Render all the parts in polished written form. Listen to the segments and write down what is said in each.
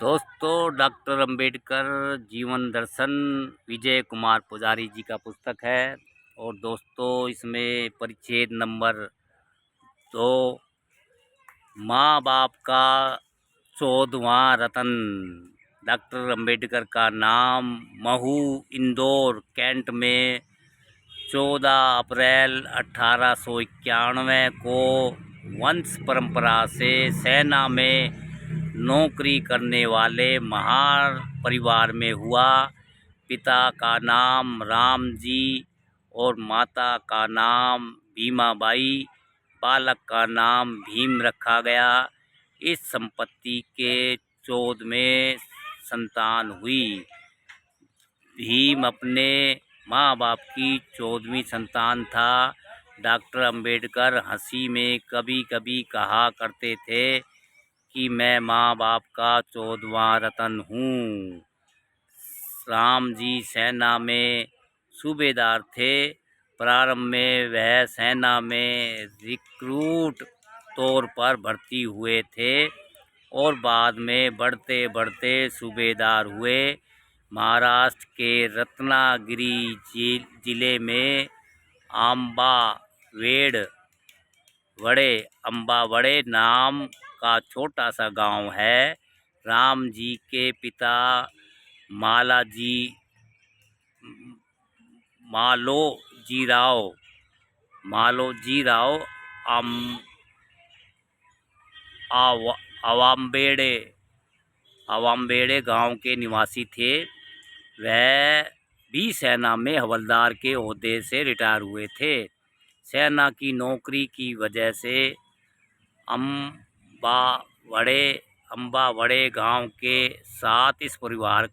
दोस्तों, डॉक्टर अंबेडकर जीवन दर्शन विजय कुमार पुजारी जी का पुस्तक है। और दोस्तों, इसमें परिच्छेद नंबर 2, माँ बाप का 14वां रतन। डॉक्टर अंबेडकर का नाम महू, इंदौर, कैंट में 14 अप्रैल 1891 को वंश परंपरा से सेना में नौकरी करने वाले महार परिवार में हुआ। पिता का नाम रामजी और माता का नाम भीमाबाई। बालक का नाम भीम रखा गया। इस संपत्ति के 14वें संतान हुई। भीम अपने माँ बाप की 14वीं संतान था। डॉक्टर अंबेडकर हंसी में कभी कभी कहा करते थे कि मैं माँ बाप का 14वां रतन हूँ। राम जी सेना में सूबेदार थे। प्रारंभ में वह सेना में रिक्रूट तौर पर भर्ती हुए थे और बाद में बढ़ते बढ़ते सूबेदार हुए। महाराष्ट्र के रत्नागिरी जिले में अम्बावड़े नाम का छोटा सा गांव है। राम जी के पिता मालोजीराव अवाम्बेड़े गांव के निवासी थे। वह भी सेना में हवलदार के ओहदे से रिटायर हुए थे। सेना की नौकरी की वजह से अम्बावड़े गांव के साथ इस परिवार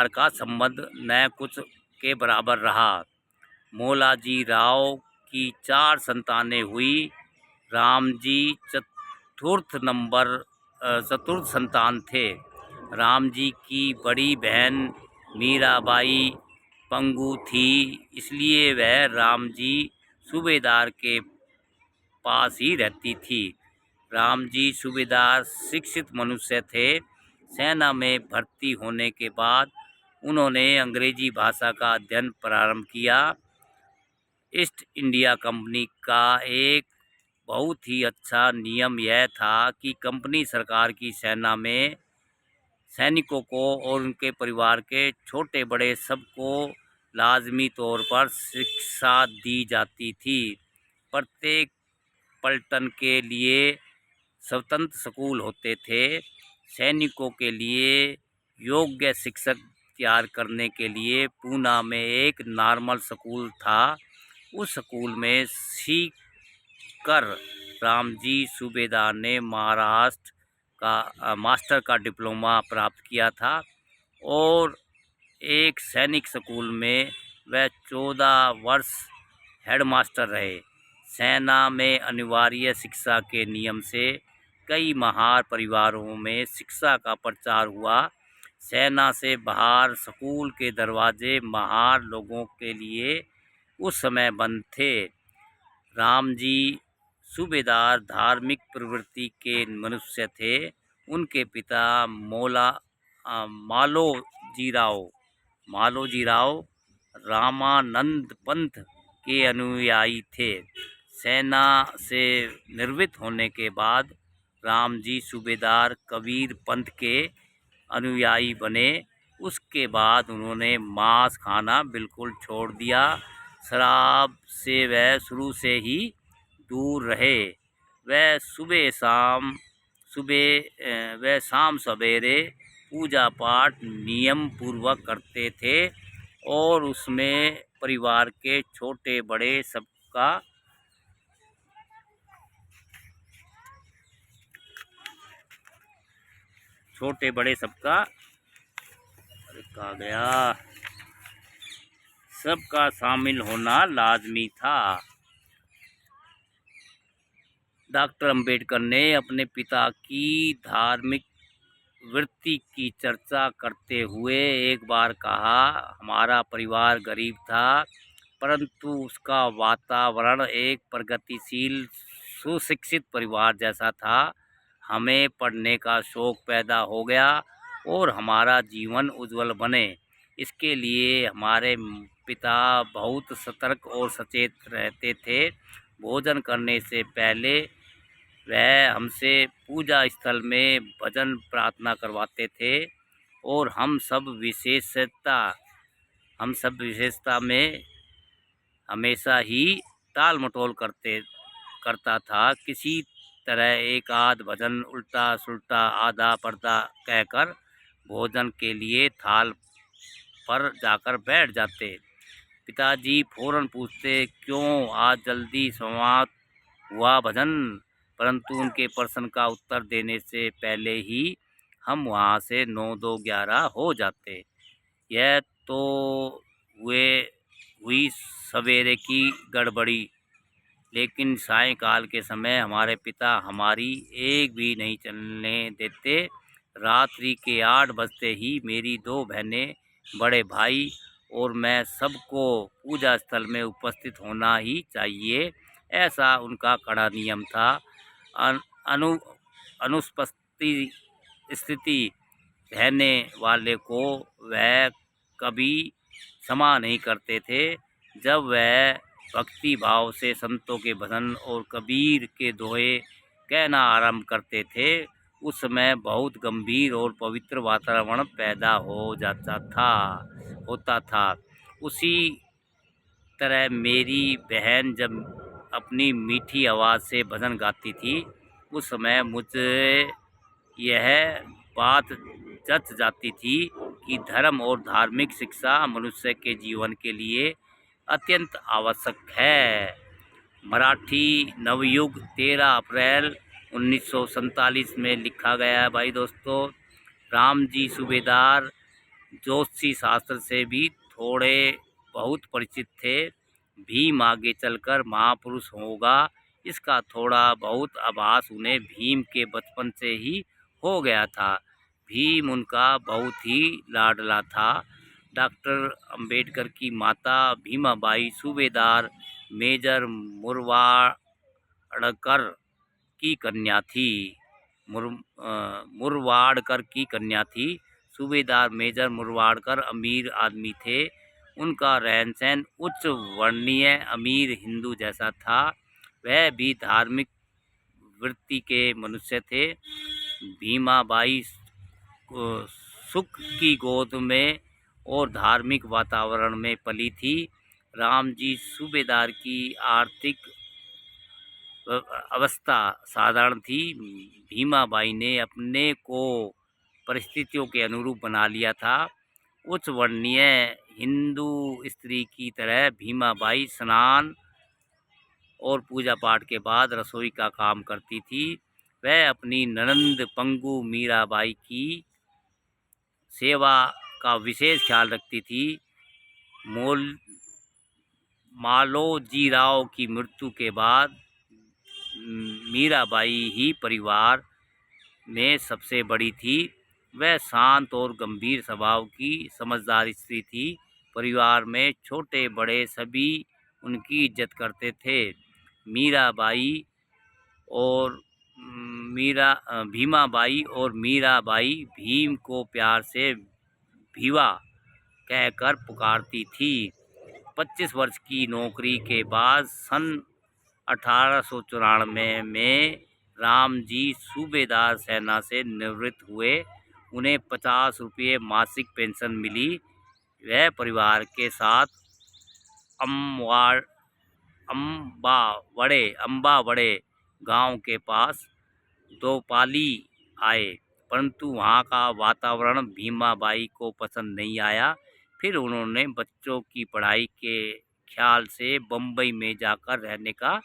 का संबंध न कुछ के बराबर रहा। मोलाजी राव की 4 संतानें हुई। रामजी चतुर्थ संतान थे। राम जी की बड़ी बहन मीराबाई पंगु थी, इसलिए वह राम जी सूबेदार के पास ही रहती थी। राम जी सूबेदार शिक्षित मनुष्य थे। सेना में भर्ती होने के बाद उन्होंने अंग्रेजी भाषा का अध्ययन प्रारंभ किया। ईस्ट इंडिया कंपनी का एक बहुत ही अच्छा नियम यह था कि कंपनी सरकार की सेना में सैनिकों को और उनके परिवार के छोटे बड़े सबको लाजमी तौर पर शिक्षा दी जाती थी। प्रत्येक पलटन के लिए स्वतंत्र स्कूल होते थे। सैनिकों के लिए योग्य शिक्षक तैयार करने के लिए पूना में एक नॉर्मल स्कूल था। उस स्कूल में सीख कर रामजी सूबेदार ने मास्टर का डिप्लोमा प्राप्त किया था और एक सैनिक स्कूल में वह 14 वर्ष हेडमास्टर रहे। सेना में अनिवार्य शिक्षा के नियम से कई महार परिवारों में शिक्षा का प्रचार हुआ। सेना से बाहर स्कूल के दरवाजे महार लोगों के लिए उस समय बंद थे। रामजी सूबेदार धार्मिक प्रवृत्ति के मनुष्य थे। उनके पिता मालोजीराव रामानंद पंथ के अनुयायी थे। सेना से निवृत्त होने के बाद रामजी सूबेदार कबीर पंथ के अनुयायी बने। उसके बाद उन्होंने मांस खाना बिल्कुल छोड़ दिया। शराब से वह शुरू से ही दूर रहे। वह शाम सवेरे पूजा पाठ नियम पूर्वक करते थे और उसमें परिवार के छोटे बड़े सबका सबका शामिल होना लाजमी था। डॉक्टर अंबेडकर ने अपने पिता की धार्मिक वृत्ति की चर्चा करते हुए एक बार कहा, हमारा परिवार गरीब था परंतु उसका वातावरण एक प्रगतिशील सुशिक्षित परिवार जैसा था। हमें पढ़ने का शौक़ पैदा हो गया और हमारा जीवन उज्जवल बने। इसके लिए हमारे पिता बहुत सतर्क और सचेत रहते थे। भोजन करने से पहले वह हमसे पूजा स्थल में भजन प्रार्थना करवाते थे और हम सब विशेषता में हमेशा ही टाल मटोल करता था। किसी तरह एक आध भजन उल्टा सुल्टा आधा पर्दा कहकर भोजन के लिए थाल पर जाकर बैठ जाते। पिताजी फौरन पूछते, क्यों आज जल्दी समाप्त हुआ भजन? परंतु उनके प्रश्न का उत्तर देने से पहले ही हम वहाँ से 9-2-11 हो जाते। यह तो हुई सवेरे की गड़बड़ी, लेकिन सायंकाल के समय हमारे पिता हमारी एक भी नहीं चलने देते। रात्रि के 8 बजते ही मेरी 2 बहनें, बड़े भाई और मैं सबको पूजा स्थल में उपस्थित होना ही चाहिए, ऐसा उनका कड़ा नियम था। अनुपस्थिति स्थिति रहने वाले को वह कभी क्षमा नहीं करते थे। जब वह भक्ति भाव से संतों के भजन और कबीर के दोहे कहना आरंभ करते थे, उस समय बहुत गंभीर और पवित्र वातावरण पैदा होता था। उसी तरह मेरी बहन जब अपनी मीठी आवाज़ से भजन गाती थी, उस समय मुझे यह बात जच जाती थी कि धर्म और धार्मिक शिक्षा मनुष्य के जीवन के लिए अत्यंत आवश्यक है। मराठी नवयुग 13 अप्रैल 1947 में लिखा गया है। भाई दोस्तों, रामजी सूबेदार ज्योतिषी शास्त्र से भी थोड़े बहुत परिचित थे। भीम आगे चलकर महापुरुष होगा, इसका थोड़ा बहुत आभास उन्हें भीम के बचपन से ही हो गया था। भीम उनका बहुत ही लाडला था। डॉक्टर अंबेडकर की माता भीमाबाई सूबेदार मेजर मुरवाड़कर की कन्या थी। मुरवाड़कर की कन्या थी। सूबेदार मेजर मुरवाड़कर अमीर आदमी थे। उनका रहन सहन उच्च वर्णीय अमीर हिंदू जैसा था। वह भी धार्मिक वृत्ति के मनुष्य थे। भीमाबाई सुख की गोद में और धार्मिक वातावरण में पली थी। रामजी सूबेदार की आर्थिक अवस्था साधारण थी। भीमाबाई ने अपने को परिस्थितियों के अनुरूप बना लिया था। उच्च वर्णीय हिंदू स्त्री की तरह भीमाबाई स्नान और पूजा पाठ के बाद रसोई का काम करती थी। वह अपनी ननंद पंगू मीराबाई की सेवा का विशेष ख्याल रखती थी। मालोजीराव की मृत्यु के बाद मीराबाई ही परिवार में सबसे बड़ी थी। वह शांत और गंभीर स्वभाव की समझदार स्त्री थी। परिवार में छोटे बड़े सभी उनकी इज्जत करते थे। भीमाबाई और मीराबाई भीम को प्यार से भीवा कहकर पुकारती थी। 25 वर्ष की नौकरी के बाद सन 1894 में रामजी सूबेदार सेना से निवृत्त हुए। उन्हें 50 रुपये मासिक पेंशन मिली। वह परिवार के साथ अम्बावड़े गांव के पास दोपाली आए, परंतु वहां का वातावरण भीमाबाई को पसंद नहीं आया। फिर उन्होंने बच्चों की पढ़ाई के ख्याल से बम्बई में जाकर रहने का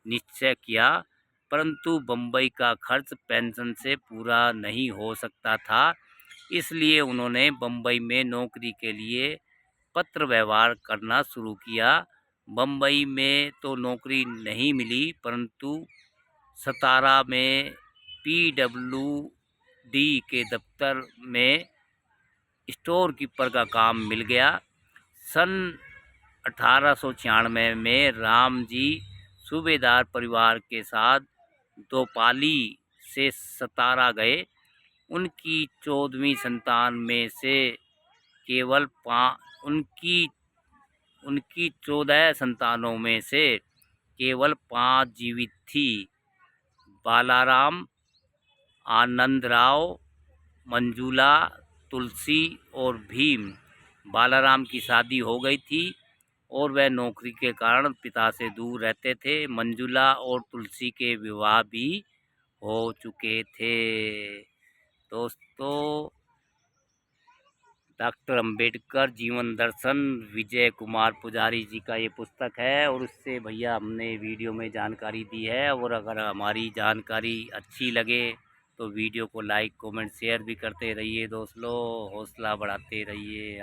निश्चय किया, परंतु बम्बई का खर्च पेंशन से पूरा नहीं हो सकता था। इसलिए उन्होंने बम्बई में नौकरी के लिए पत्र व्यवहार करना शुरू किया। बम्बई में तो नौकरी नहीं मिली, परंतु सतारा में PWD के दफ्तर में स्टोर कीपर का काम मिल गया। सन 1896 में रामजी सूबेदार परिवार के साथ दोपाली से 17 गए। उनकी 14वीं संतान में से केवल उनकी 14 संतानों में से केवल 5 जीवित थी। बालाराम, आनंदराव, मंजुला, तुलसी और भीम। बालाराम की शादी हो गई थी और वह नौकरी के कारण पिता से दूर रहते थे। मंजुला और तुलसी के विवाह भी हो चुके थे। दोस्तों, डॉक्टर अंबेडकर जीवन दर्शन विजय कुमार पुजारी जी का ये पुस्तक है और उससे भैया हमने वीडियो में जानकारी दी है। और अगर हमारी जानकारी अच्छी लगे तो वीडियो को लाइक, कमेंट, शेयर भी करते रहिए। दोस्तों, हौसला बढ़ाते रहिए।